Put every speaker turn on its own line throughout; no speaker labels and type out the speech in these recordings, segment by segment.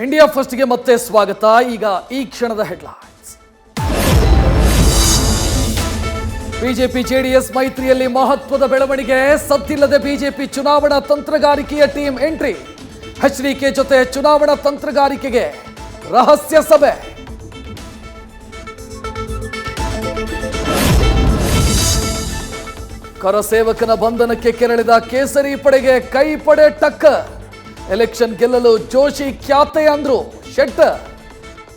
India ಫಸ್ಟ್ಗೆ ಮತ್ತೆ ಸ್ವಾಗತ. ಈಗ ಈ ಕ್ಷಣದ ಹೆಡ್ಲೈನ್ಸ್. ಬಿಜೆಪಿ ಜೆಡಿಎಸ್ ಮೈತ್ರಿಯಲ್ಲಿ ಮಹತ್ವದ ಬೆಳವಣಿಗೆ. ಸದ್ದಿಲ್ಲದೆ ಬಿಜೆಪಿ ಚುನಾವಣಾ ತಂತ್ರಗಾರಿಕೆಯ ಟೀಮ್ ಎಂಟ್ರಿ. ಎಚ್ಡಿಕೆ ಜೊತೆ ಚುನಾವಣಾ ತಂತ್ರಗಾರಿಕೆಗೆ ರಹಸ್ಯ ಸಭೆ. ಕರಸೇವಕನ ಬಂಧನಕ್ಕೆ ಕೆರಳಿದ ಕೇಸರಿ ಪಡೆಗೆ ಕೈ ಪಡೆ ಟಕ್ಕರ್. ಎಲೆಕ್ಷನ್ ಗೆಲ್ಲಲು ಜೋಶಿ ಖ್ಯಾತೆ ಅಂದ್ರು ಶೆಟ್ಟರ್.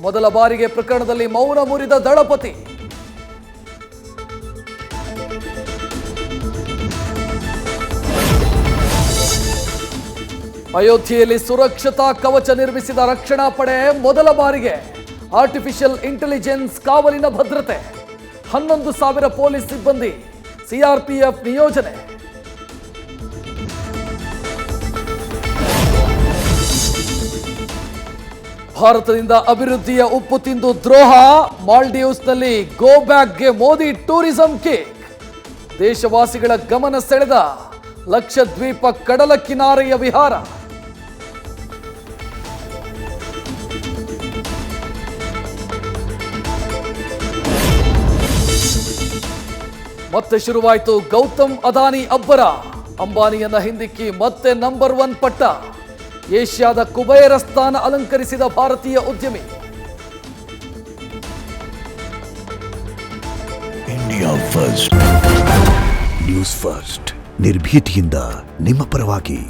ಮೊದಲ ಬಾರಿಗೆ ಪ್ರಕರಣದಲ್ಲಿ ಮೌನ ಮುರಿದ ದಳಪತಿ. ಅಯೋಧ್ಯೆಯಲ್ಲಿ ಸುರಕ್ಷತಾ ಕವಚ ನಿರ್ಮಿಸಿದ ರಕ್ಷಣಾ ಪಡೆ. ಮೊದಲ ಬಾರಿಗೆ ಆರ್ಟಿಫಿಷಿಯಲ್ ಇಂಟೆಲಿಜೆನ್ಸ್ ಕಾವಲಿನ ಭದ್ರತೆ. 11,000 ಪೊಲೀಸ್ ಸಿಬ್ಬಂದಿ, ಸಿಆರ್ಪಿಎಫ್ ನಿಯೋಜನೆ. ಭಾರತದಿಂದ ಅಭಿವೃದ್ಧಿಯ ಉಪ್ಪು ತಿಂದು ದ್ರೋಹ. ಮಾಲ್ಡೀವ್ಸ್ನಲ್ಲಿ ಗೋ ಬ್ಯಾಕ್ಗೆ ಮೋದಿ ಟೂರಿಸಂ ಕಿಕ್. ದೇಶವಾಸಿಗಳ ಗಮನ ಸೆಳೆದ ಲಕ್ಷದ್ವೀಪ ಕಡಲ ಕಿನಾರೆಯ ವಿಹಾರ. ಮತ್ತೆ ಶುರುವಾಯಿತು ಗೌತಮ್ ಅದಾನಿ ಅಬ್ಬರ. ಅಂಬಾನಿಯನ್ನ ಹಿಂದಿಕ್ಕಿ ಮತ್ತೆ ನಂಬರ್ 1 ಪಟ್ಟ. ಏಷ್ಯಾದ ಕುಬೇರ ಸ್ಥಾನ ಅಲಂಕರಿಸಿದ ಭಾರತೀಯ ಉದ್ಯಮಿ.
ಇಂಡಿಯಾ ಫಸ್ಟ್ ನ್ಯೂಸ್ ಫಸ್ಟ್, ನಿರ್ಭೀತಿಯಿಂದ ನಿಮ್ಮ ಪರವಾಗಿ.